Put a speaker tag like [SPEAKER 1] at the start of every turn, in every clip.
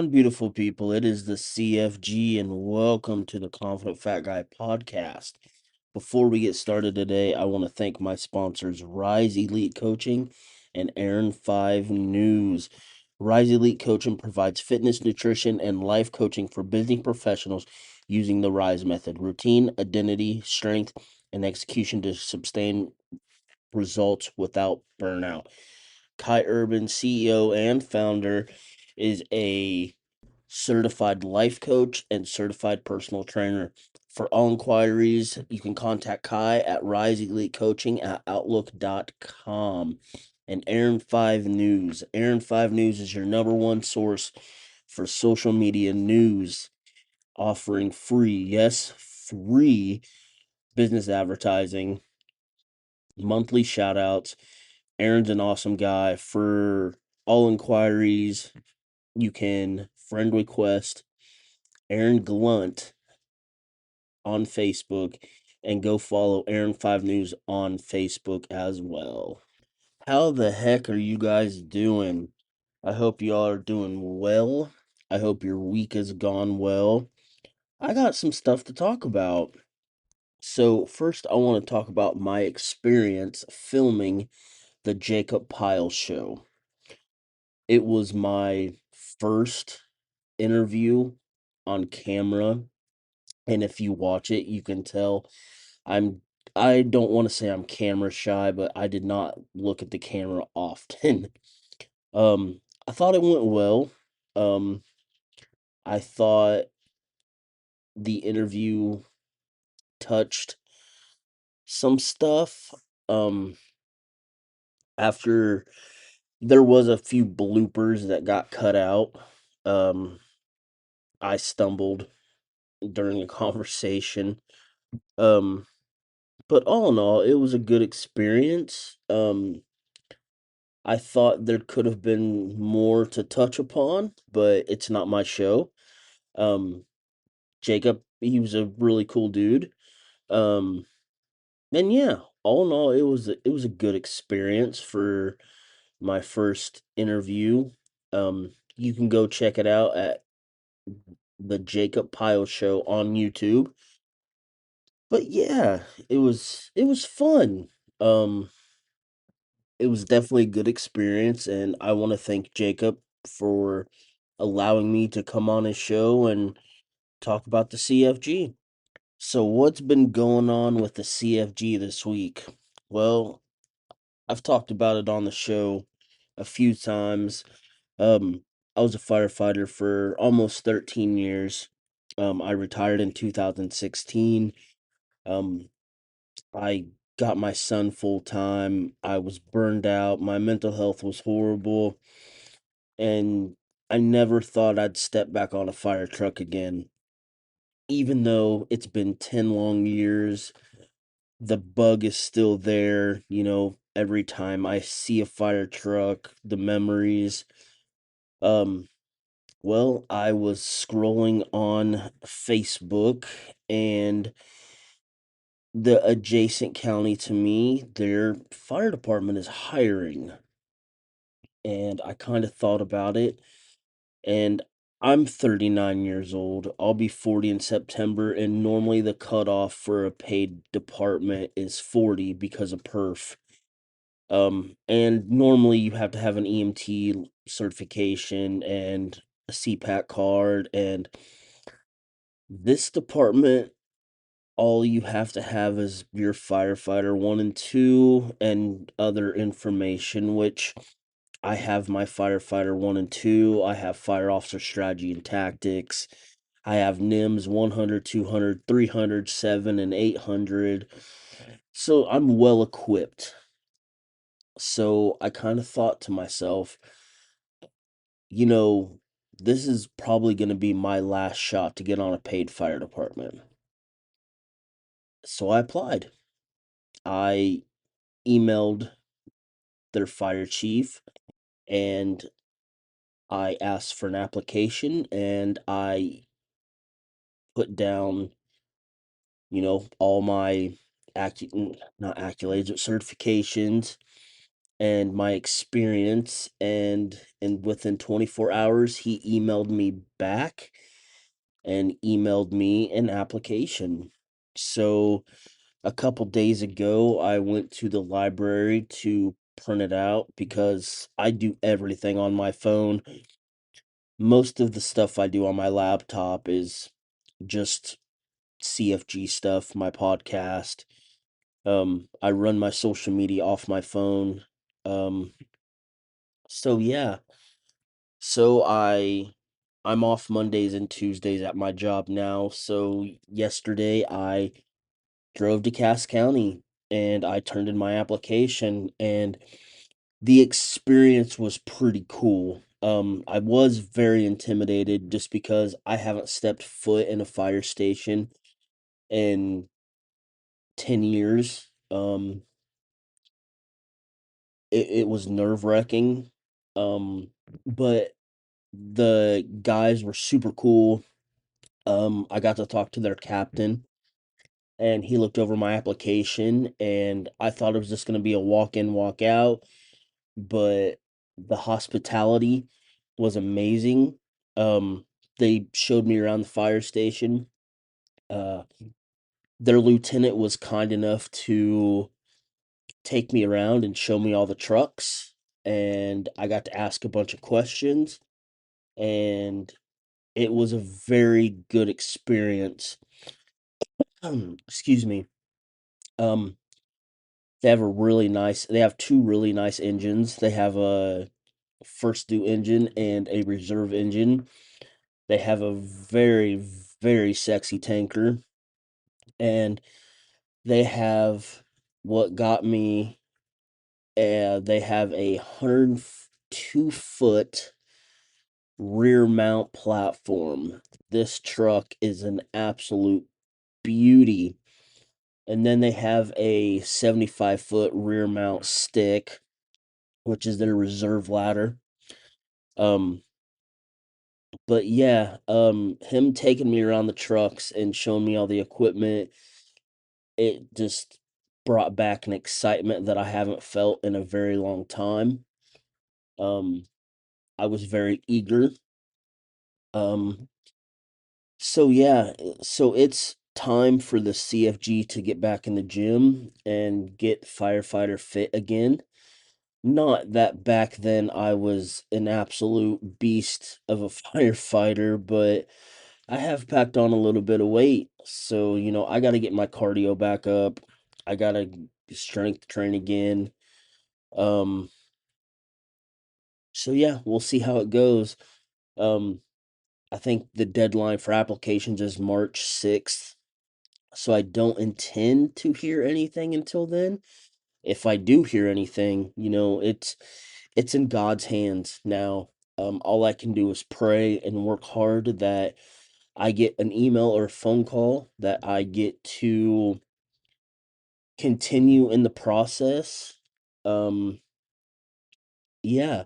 [SPEAKER 1] on, beautiful people? It is the CFG, and welcome to the Confident Fat Guy podcast. Before we get started today, I want to thank my sponsors, Rise Elite Coaching and Aaron 5 News. Rise Elite Coaching provides fitness, nutrition, and life coaching for busy professionals using the Rise method: routine, identity, strength, and execution to sustain results without burnout. Kai Urban, CEO and founder, is a certified life coach and certified personal trainer. For all inquiries, you can contact Kai at Rise Elite Coaching at Outlook.com. And Aaron 5 News. Aaron 5 News is your number one source for social media news, offering free, yes, free business advertising, monthly shout outs. Aaron's an awesome guy. For all inquiries, you can friend request Aaron Glunt on Facebook and go follow Aaron 5 News on Facebook as well. How the heck are you guys doing? I hope y'all are doing well. I hope your week has gone well. I got some stuff to talk about. So, first, I want to talk about my experience filming the Jacob Pyles show. It was my first interview on camera, and if you watch it, you can tell I'm I don't want to say I'm camera shy, but I did not look at the camera often. I thought it went well. Um, I thought the interview touched some stuff. Um, After there was a few bloopers that got cut out. Um, I stumbled during a conversation. Um, but all in all, it was a good experience. I thought there could have been more to touch upon, but it's not my show. Um, Jacob, he was a really cool dude. Um, and yeah, all in all, it was a good experience for my first interview. You can go check it out at the Jacob Pyle Show on YouTube. But yeah, it was fun. Um, it was definitely a good experience, and I want to thank Jacob for allowing me to come on his show and talk about the CFG. So, what's been going on with the CFG this week? Well, I've talked about it on the show a few times. Um, I was a firefighter for almost 13 years. I retired in 2016. Um, I got my son full time. I was burned out. My mental health was horrible. And I never thought I'd step back on a fire truck again. Even though it's been 10 long years, the bug is still there. Every time I see a fire truck, the memories. Um, well, I was scrolling on Facebook, and the adjacent county to me, their fire department is hiring. And I kind of thought about it, and I'm 39 years old. I'll be 40 in September, and normally the cutoff for a paid department is 40 because of perf. And normally you have to have an EMT certification and a CPAC card, and this department, all you have to have is your firefighter 1 and 2 and other information, which I have my firefighter 1 and 2. I have fire officer strategy and tactics. I have NIMS 100, 200, 300, 7, and 800. So I'm well equipped. So I kind of thought to myself, you know, this is probably going to be my last shot to get on a paid fire department. So I applied. I emailed their fire chief, and I asked for an application, and I put down, all my not accolades, but certifications. and my experience, and within 24 hours he emailed me back and emailed me an application. So a couple days ago I went to the library to print it out because I do everything on my phone. Most of the stuff I do on my laptop is just CFG stuff, my podcast. I run my social media off my phone. Um, so yeah. So I'm off Mondays and Tuesdays at my job now. So yesterday I drove to Cass County and I turned in my application, and the experience was pretty cool. I was very intimidated just because I haven't stepped foot in a fire station in 10 years. It was nerve-wracking. Um, but the guys were super cool. I got to talk to their captain, and he looked over my application, and I thought it was just going to be a walk in, walk out, but the hospitality was amazing. They showed me around the fire station. Uh, their lieutenant was kind enough to take me around and show me all the trucks, and I got to ask a bunch of questions, and it was a very good experience. Excuse me. Um, they have two really nice engines. They have a first due engine and a reserve engine. They have a very, very sexy tanker, and they have what got me. They have a 102-foot rear mount platform. This truck is an absolute beauty. And then they have a 75-foot rear mount stick, which is their reserve ladder. Um, but yeah, him taking me around the trucks and showing me all the equipment, it just brought back an excitement that I haven't felt in a very long time. Um, I was very eager. Um, so yeah, so it's time for the CFG to get back in the gym and get firefighter fit again. Not that back then I was an absolute beast of a firefighter, but I have packed on a little bit of weight. So, I got to get my cardio back up. I got to strength train again. Um, so yeah, we'll see how it goes. Um, I think the deadline for applications is March 6th. So I don't intend to hear anything until then. If I do hear anything, it's in God's hands now. All I can do is pray and work hard that I get an email or a phone call, that I get to continue in the process. Um, yeah,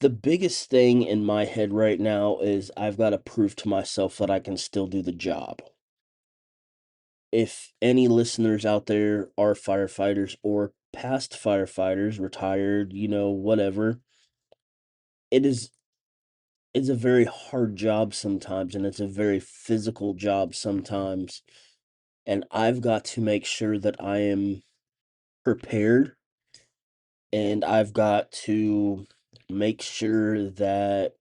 [SPEAKER 1] the biggest thing in my head right now is I've got to prove to myself that I can still do the job. If any listeners out there are firefighters or past firefighters, retired, whatever, it is it's a very hard job sometimes, and it's a very physical job sometimes. And I've got to make sure that I am prepared, and I've got to make sure that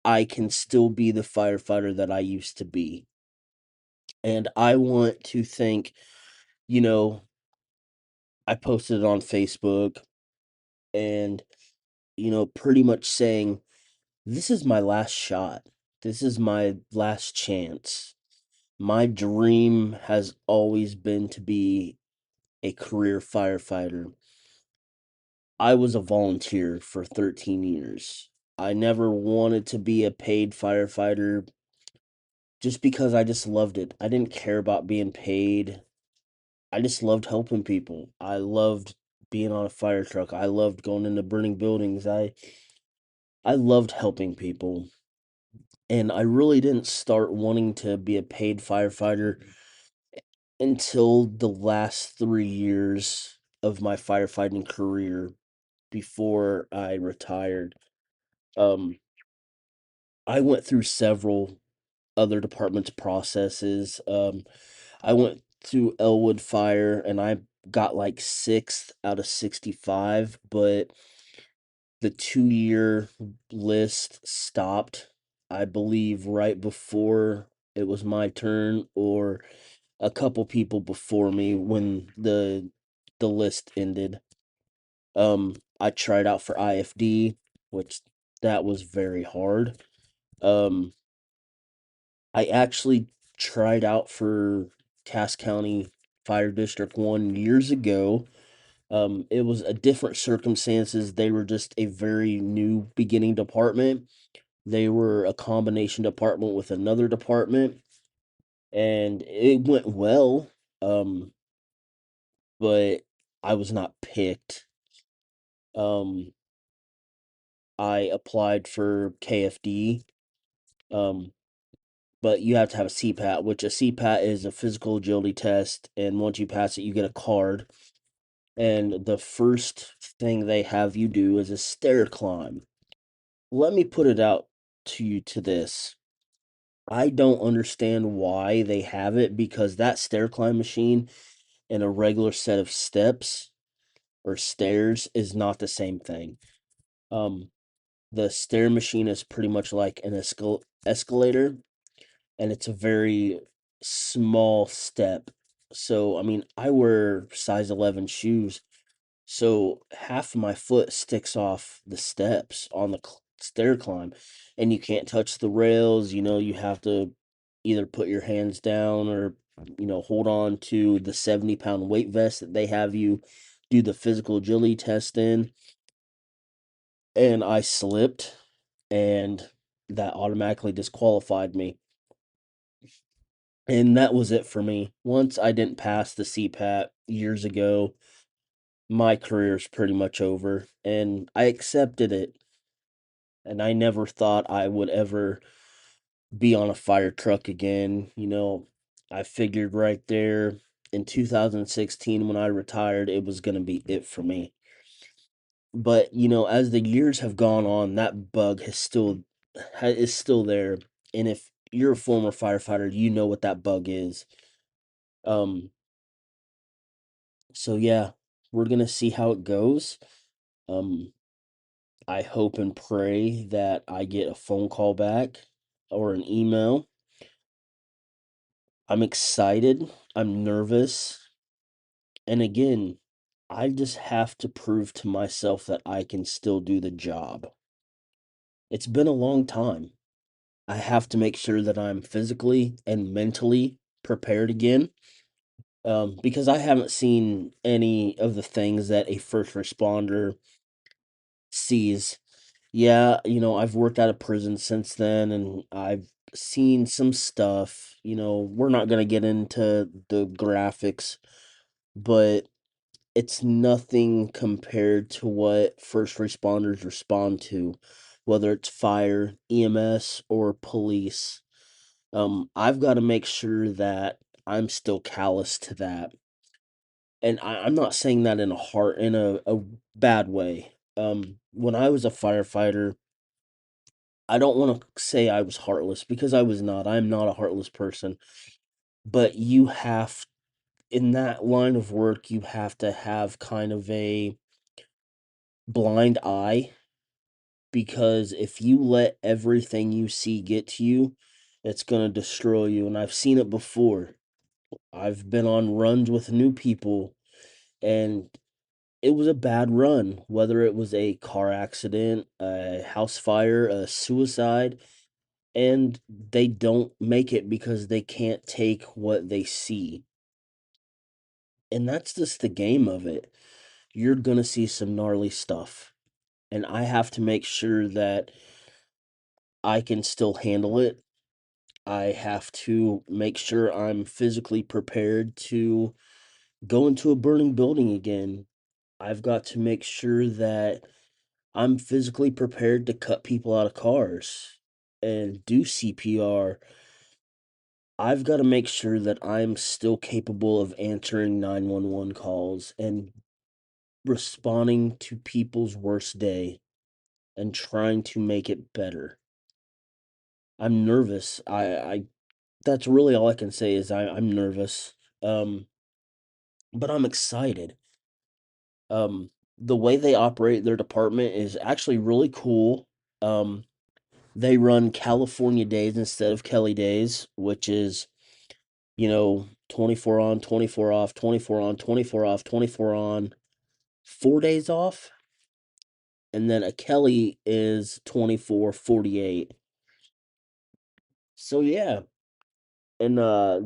[SPEAKER 1] I can still be the firefighter that I used to be. And I want to think, you know, I posted it on Facebook, and, pretty much saying, this is my last shot. This is my last chance. My dream has always been to be a career firefighter. I was a volunteer for 13 years. I never wanted to be a paid firefighter just because I just loved it. I didn't care about being paid. I just loved helping people. I loved being on a fire truck. I loved going into burning buildings. I loved helping people. And I really didn't start wanting to be a paid firefighter until the last 3 years of my firefighting career before I retired. Um, I went through several other departments' processes. I went through Elwood Fire and I got like sixth out of 65, but the 2 year list stopped, I believe, right before it was my turn, or a couple people before me when the list ended. I tried out for IFD, which that was very hard. Um, I actually tried out for Cass County Fire District 1 years ago. It was a different circumstances. They were just a very new beginning department. They were a combination department with another department, and it went well. Um, but I was not picked. Um, I applied for KFD. Um, but you have to have a CPAT, which a CPAT is a physical agility test, and once you pass it, you get a card. And the first thing they have you do is a stair climb. Let me put it out to you to this. I don't understand why they have it because that stair climb machine and a regular set of steps or stairs is not the same thing. Um, the stair machine is pretty much like an escalator, and it's a very small step. So, I mean, I wear size 11 shoes, so half of my foot sticks off the steps on the stair climb, and you can't touch the rails. You have to either put your hands down or, hold on to the 70-pound weight vest that they have you do the physical agility test in. And I slipped, and that automatically disqualified me. And that was it for me. Once I didn't pass the CPAT years ago, my career's pretty much over, and I accepted it. And I never thought I would ever be on a fire truck again. I figured right there in 2016 when I retired, it was going to be it for me. But, as the years have gone on, that bug is still there. And if you're a former firefighter, you know what that bug is. Um, so yeah, we're gonna see how it goes. Um, I hope and pray that I get a phone call back or an email. I'm excited. I'm nervous. And again, I just have to prove to myself that I can still do the job. It's been a long time. I have to make sure that I'm physically and mentally prepared again. Because I haven't seen any of the things that a first responder sees. Yeah, I've worked out of prison since then and I've seen some stuff. We're not going to get into the graphics, but it's nothing compared to what first responders respond to, whether it's fire, EMS, or police. I've got to make sure that I'm still callous to that. And I'm not saying that in a bad way. When I was a firefighter, I don't want to say I was heartless because I was not. I'm not a heartless person. But in that line of work, you have to have kind of a blind eye because if you let everything you see get to you, it's going to destroy you. And I've seen it before. I've been on runs with new people, and it was a bad run, whether it was a car accident, a house fire, a suicide, and they don't make it because they can't take what they see. And that's just the game of it. You're going to see some gnarly stuff. And I have to make sure that I can still handle it. I have to make sure I'm physically prepared to go into a burning building again. I've got to make sure that I'm physically prepared to cut people out of cars and do CPR. I've got to make sure that I'm still capable of answering 911 calls and responding to people's worst day and trying to make it better. I'm nervous. I That's really all I can say is I'm nervous. Um, but I'm excited. The way they operate their department is actually really cool. Um, they run California days instead of Kelly days, which is, 24 on, 24 off, 24 on, 24 off, 24 on, 4 days off. And then a Kelly is 24/48. So yeah, and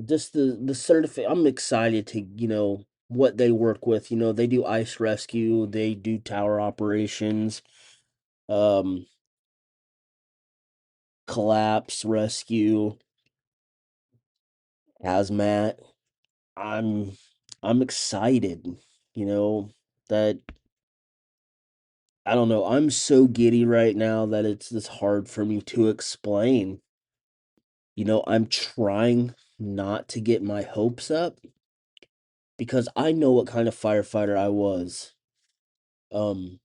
[SPEAKER 1] just the certificate, I'm excited to, what they work with. They do ice rescue, they do tower operations, um collapse rescue, hazmat. I'm I'm excited, that I don't know, I'm so giddy right now that it's just hard for me to explain. I'm trying not to get my hopes up because I know what kind of firefighter I was. Um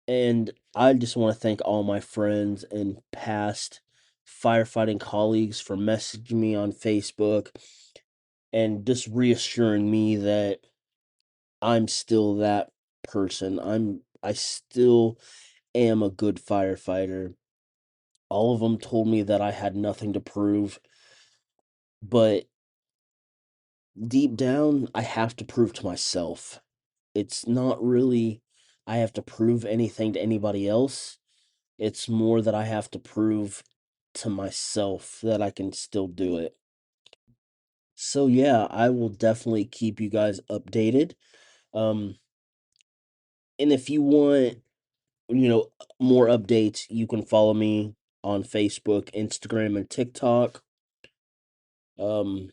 [SPEAKER 1] And I just want to thank all my friends and past firefighting colleagues for messaging me on Facebook and just reassuring me that I'm still that person. I still am a good firefighter. All of them told me that I had nothing to prove, but deep down I have to prove to myself. It's not really I have to prove anything to anybody else. It's more that I have to prove to myself that I can still do it. So yeah, I will definitely keep you guys updated. Um, and if you want, more updates, you can follow me on Facebook, Instagram, and TikTok. Um,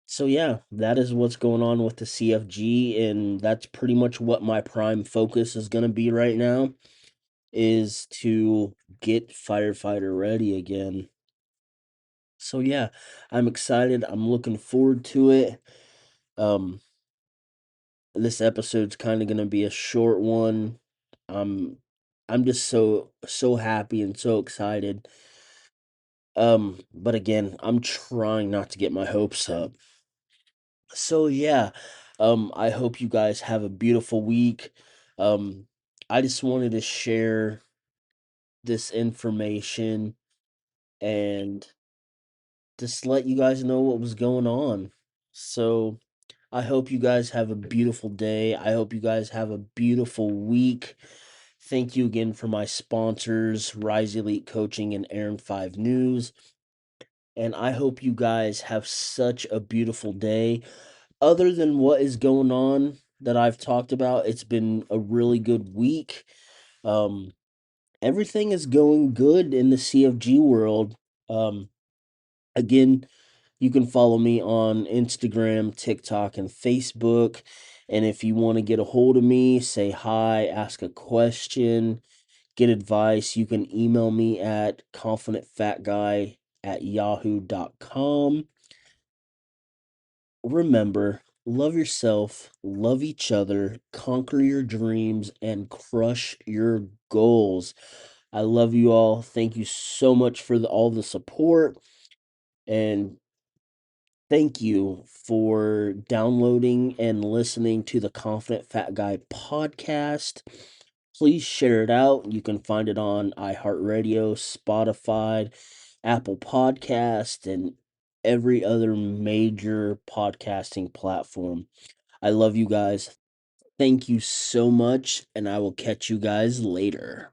[SPEAKER 1] so yeah, that is what's going on with the CFG, and that's pretty much what my prime focus is gonna be right now, is to get firefighter ready again. So yeah, I'm excited. I'm looking forward to it. Um, this episode's kind of gonna be a short one. Um, I'm just so happy and so excited. But again, I'm trying not to get my hopes up. So yeah, I hope you guys have a beautiful week. Um, I just wanted to share this information and just let you guys know what was going on. So I hope you guys have a beautiful day. I hope you guys have a beautiful week. Thank you again for my sponsors, Rise Elite Coaching and Aaron 5 News. And I hope you guys have such a beautiful day. Other than what is going on that I've talked about, it's been a really good week. Um, Everything is going good in the CFG world. Um, Again, you can follow me on Instagram, TikTok, and Facebook. And if you want to get a hold of me, say hi, ask a question, get advice, you can email me at confidentfatguy@yahoo.com. Remember, love yourself, love each other, conquer your dreams, and crush your goals. I love you all. Thank you so much for all the support. And thank you for downloading and listening to the Confident Fat Guy podcast. Please share it out. You can find it on iHeartRadio, Spotify, Apple Podcast, and every other major podcasting platform. I love you guys. Thank you so much, and I will catch you guys later.